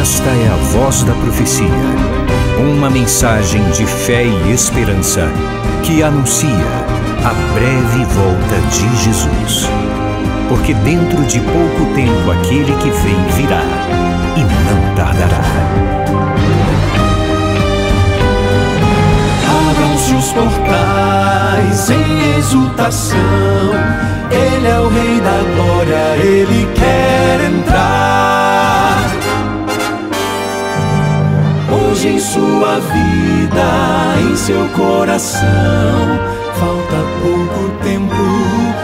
Esta é a Voz da Profecia, uma mensagem de fé e esperança que anuncia a breve volta de Jesus. Porque dentro de pouco tempo aquele que vem virá e não tardará. Abram-se os portais em exultação, Ele é o Rei da Glória, Ele quer entrar. Hoje em sua vida, em seu coração, falta pouco tempo,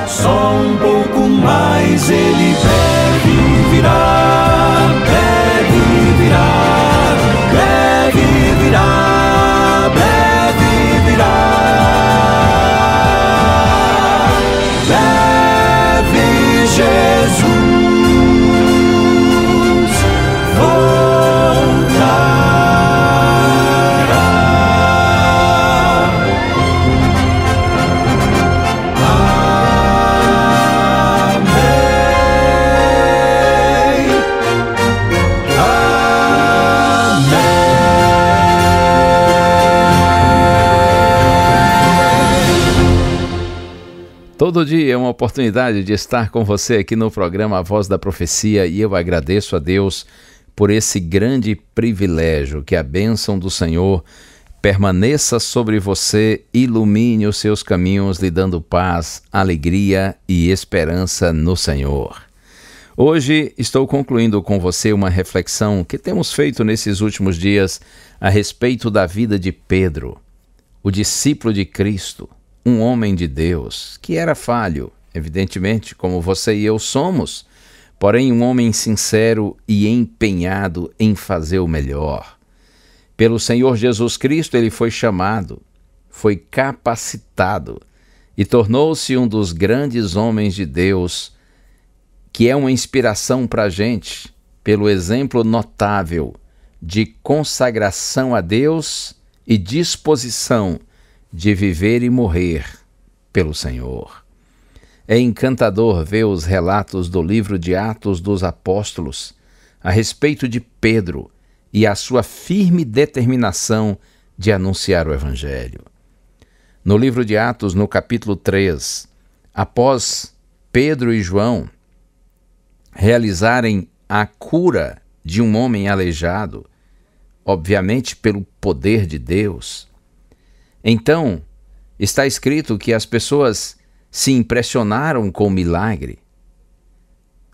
só um pouco mais. Ele deve virar, deve virar, deve virar, deve virar. Deve Jesus Todo dia é uma oportunidade de estar com você aqui no programa A Voz da Profecia, e eu agradeço a Deus por esse grande privilégio. Que a bênção do Senhor permaneça sobre você, ilumine os seus caminhos, lhe dando paz, alegria e esperança no Senhor. Hoje estou concluindo com você uma reflexão que temos feito nesses últimos dias a respeito da vida de Pedro, o discípulo de Cristo, um homem de Deus, que era falho, evidentemente, como você e eu somos, porém um homem sincero e empenhado em fazer o melhor. Pelo Senhor Jesus Cristo ele foi chamado, foi capacitado e tornou-se um dos grandes homens de Deus, que é uma inspiração para a gente, pelo exemplo notável de consagração a Deus e disposição de viver e morrer pelo Senhor. É encantador ver os relatos do livro de Atos dos Apóstolos a respeito de Pedro e a sua firme determinação de anunciar o Evangelho. No livro de Atos, no capítulo 3, após Pedro e João realizarem a cura de um homem aleijado, obviamente pelo poder de Deus, então, está escrito que as pessoas se impressionaram com o milagre.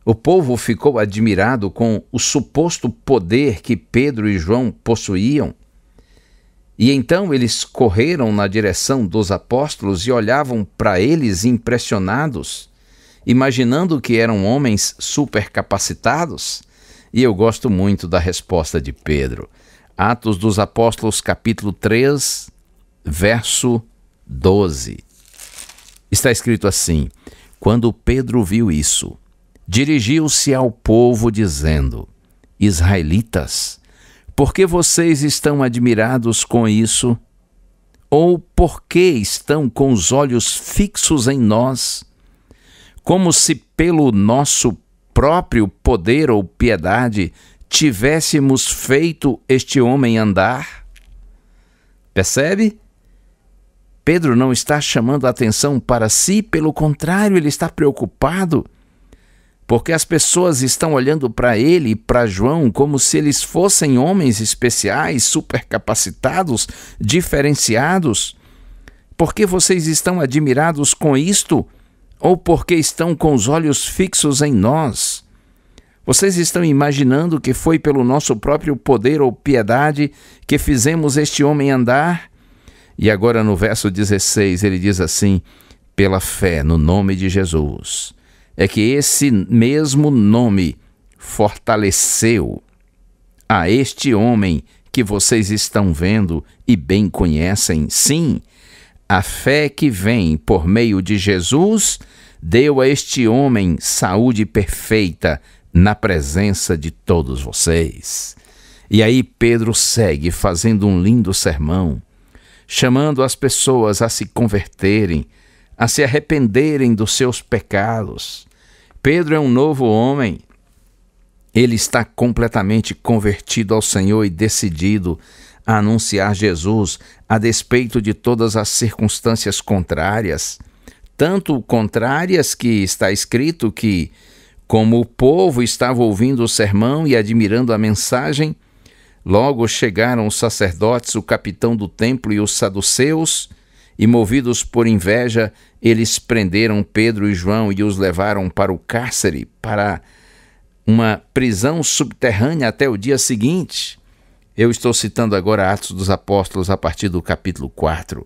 O povo ficou admirado com o suposto poder que Pedro e João possuíam. E então eles correram na direção dos apóstolos e olhavam para eles impressionados, imaginando que eram homens supercapacitados. E eu gosto muito da resposta de Pedro. Atos dos Apóstolos, capítulo 3, verso 12. Está escrito assim: quando Pedro viu isso, dirigiu-se ao povo dizendo: Israelitas, por que vocês estão admirados com isso? Ou por que estão com os olhos fixos em nós, como se pelo nosso próprio poder ou piedade tivéssemos feito este homem andar? Percebe? Pedro não está chamando a atenção para si, pelo contrário, ele está preocupado, porque as pessoas estão olhando para ele e para João como se eles fossem homens especiais, supercapacitados, diferenciados. Por que vocês estão admirados com isto? Ou porque estão com os olhos fixos em nós? Vocês estão imaginando que foi pelo nosso próprio poder ou piedade que fizemos este homem andar? E agora no verso 16 ele diz assim: pela fé no nome de Jesus, é que esse mesmo nome fortaleceu a este homem que vocês estão vendo e bem conhecem. Sim, a fé que vem por meio de Jesus deu a este homem saúde perfeita na presença de todos vocês. E aí Pedro segue fazendo um lindo sermão, chamando as pessoas a se converterem, a se arrependerem dos seus pecados. Pedro é um novo homem. ele está completamente convertido ao Senhor e decidido a anunciar Jesus a despeito de todas as circunstâncias contrárias, tanto contrárias que está escrito que, como o povo estava ouvindo o sermão e admirando a mensagem, logo chegaram os sacerdotes, o capitão do templo e os saduceus, e movidos por inveja, eles prenderam Pedro e João e os levaram para o cárcere, para uma prisão subterrânea até o dia seguinte. Eu estou citando agora Atos dos Apóstolos a partir do capítulo 4.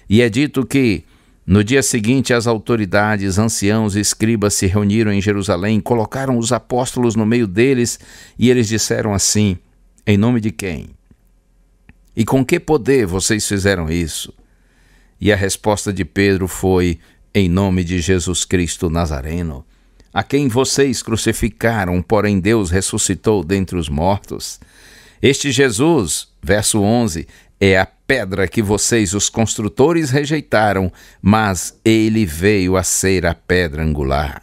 E é dito que, no dia seguinte, as autoridades, anciãos e escribas se reuniram em Jerusalém, colocaram os apóstolos no meio deles e eles disseram assim: em nome de quem? E com que poder vocês fizeram isso? E a resposta de Pedro foi: em nome de Jesus Cristo Nazareno, a quem vocês crucificaram, porém Deus ressuscitou dentre os mortos. Este Jesus, verso 11, é a pedra que vocês, os construtores, rejeitaram, mas ele veio a ser a pedra angular.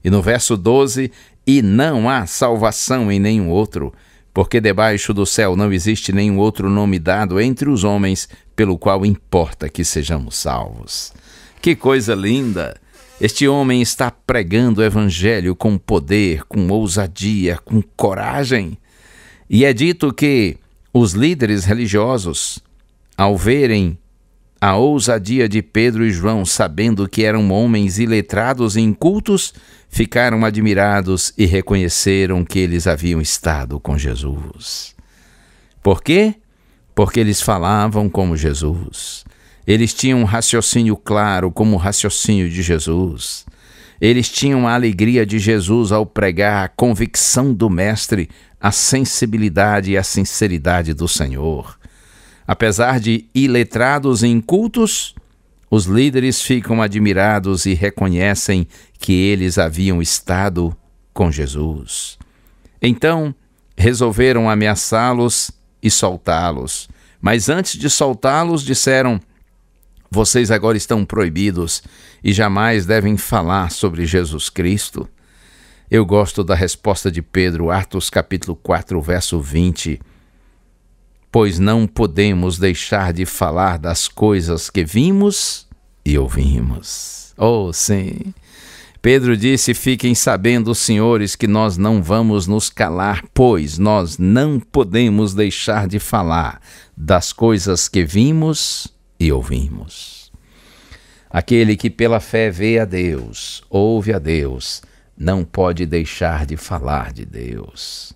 E no verso 12, e não há salvação em nenhum outro, porque debaixo do céu não existe nenhum outro nome dado entre os homens, pelo qual importa que sejamos salvos. Que coisa linda! Este homem está pregando o evangelho com poder, com ousadia, com coragem. E é dito que os líderes religiosos, ao verem a ousadia de Pedro e João, sabendo que eram homens iletrados e incultos, ficaram admirados e reconheceram que eles haviam estado com Jesus. Por quê? Porque eles falavam como Jesus. Eles tinham um raciocínio claro, como o raciocínio de Jesus. Eles tinham a alegria de Jesus ao pregar, a convicção do Mestre, a sensibilidade e a sinceridade do Senhor. Apesar de iletrados e incultos, os líderes ficam admirados e reconhecem que eles haviam estado com Jesus. Então, resolveram ameaçá-los e soltá-los. Mas antes de soltá-los, disseram: vocês agora estão proibidos e jamais devem falar sobre Jesus Cristo. Eu gosto da resposta de Pedro, Atos capítulo 4, verso 20. Pois não podemos deixar de falar das coisas que vimos e ouvimos. Oh, sim! Pedro disse: fiquem sabendo, senhores, que nós não vamos nos calar, pois nós não podemos deixar de falar das coisas que vimos e ouvimos. Aquele que pela fé vê a Deus, ouve a Deus, não pode deixar de falar de Deus.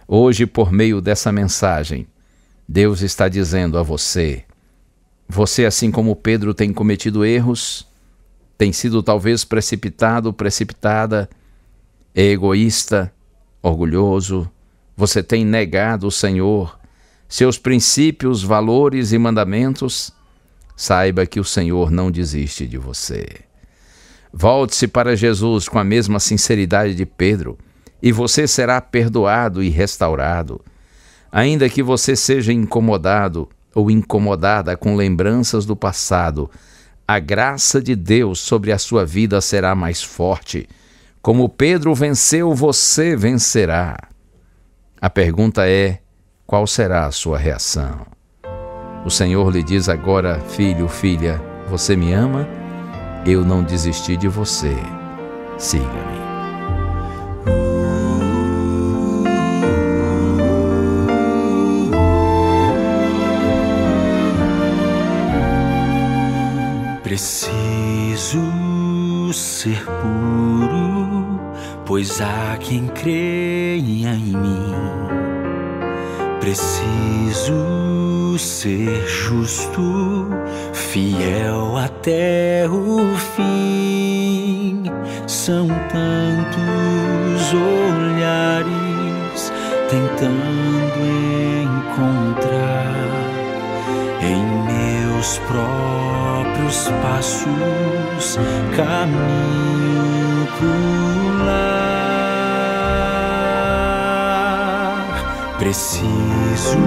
Hoje, por meio dessa mensagem, Deus está dizendo a você, assim como Pedro tem cometido erros, tem sido talvez precipitado, precipitada, é egoísta, orgulhoso, você tem negado o Senhor, seus princípios, valores e mandamentos, saiba que o Senhor não desiste de você. Volte-se para Jesus com a mesma sinceridade de Pedro, e você será perdoado e restaurado. Ainda que você seja incomodado ou incomodada com lembranças do passado, a graça de Deus sobre a sua vida será mais forte. Como Pedro venceu, você vencerá. A pergunta é: qual será a sua reação? O Senhor lhe diz agora: filho, filha, você me ama? Eu não desisti de você. Siga-me. Preciso ser puro, pois há quem creia em mim. Preciso ser justo, fiel até o fim. São tantos olhares tentando encontrar em meus próprios passos caminho pro lar. Preciso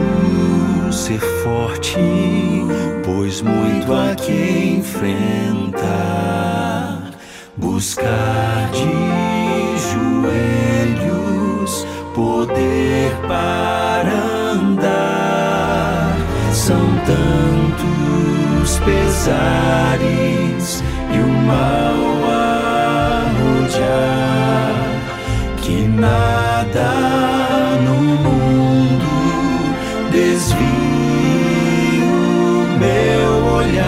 ser forte, pois muito há que enfrentar. Buscar de joelhos poder para andar. São tantos pesares e o mal a rodear, que nada no mundo desvie o meu olhar.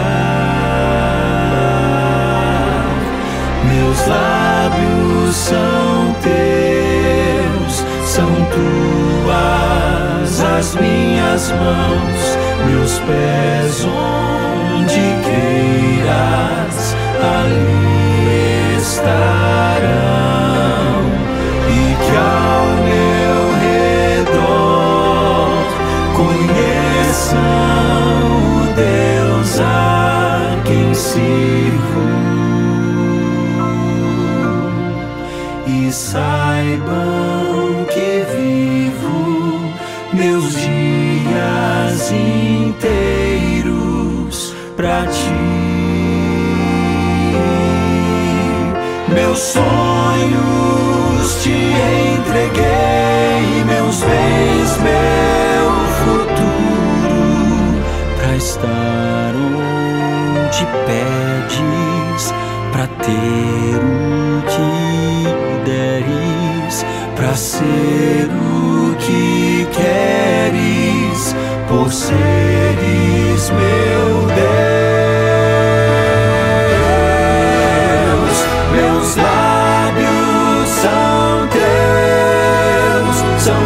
Meus lábios são teus, são tuas as minhas mãos, meus pés onde queiras ali estarão, e que ao meu redor conheçam o Deus a quem sirvo, e saibam que vivo meus dias inteiros pra ti. Meus sonhos te entreguei, meus bens, meu futuro, pra estar onde pedes, pra ter o que deres, pra ser o que queres, por seres meu Deus. Meus lábios são teus, são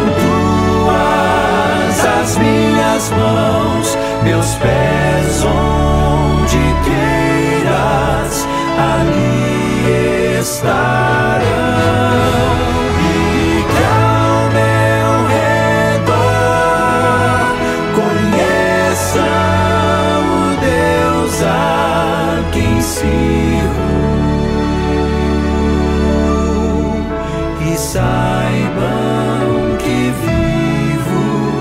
tuas as minhas mãos, meus pés onde queiras ali estarão, e que ao meu redor conheçam o Deus a quem sirvo, e saibam que vivo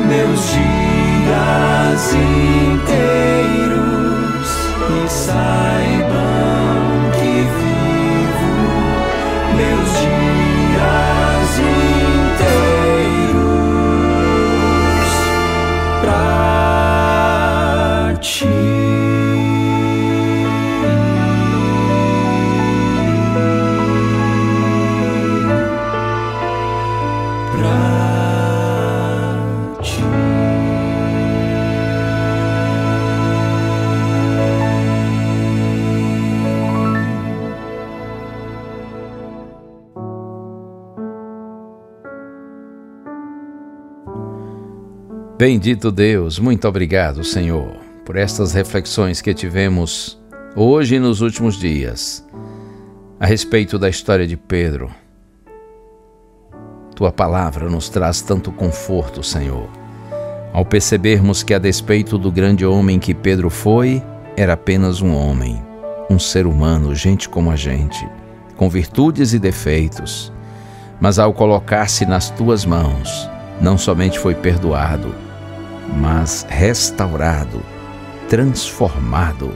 meus dias inteiros, e saibam que vivo meus dias inteiros pra ti. Bendito Deus, muito obrigado, Senhor, por estas reflexões que tivemos hoje e nos últimos dias a respeito da história de Pedro. Tua palavra nos traz tanto conforto, Senhor, ao percebermos que, a despeito do grande homem que Pedro foi, era apenas um homem, um ser humano, gente como a gente, com virtudes e defeitos, mas ao colocar-se nas tuas mãos, não somente foi perdoado, mas restaurado, transformado,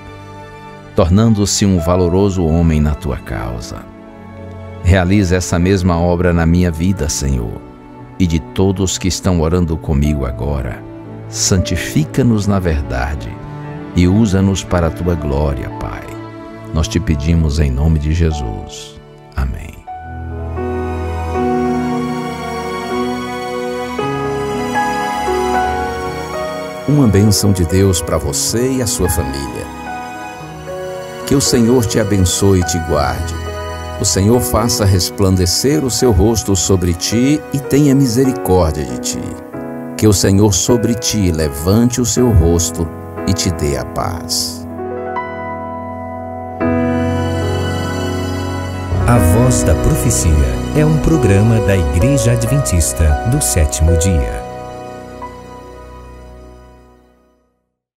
tornando-se um valoroso homem na tua causa. Realiza essa mesma obra na minha vida, Senhor, e de todos que estão orando comigo agora. Santifica-nos na verdade e usa-nos para a tua glória, Pai. Nós te pedimos em nome de Jesus. Amém. Uma bênção de Deus para você e a sua família. Que o Senhor te abençoe e te guarde. O Senhor faça resplandecer o seu rosto sobre ti e tenha misericórdia de ti. Que o Senhor sobre ti levante o seu rosto e te dê a paz. A Voz da Profecia é um programa da Igreja Adventista do Sétimo Dia.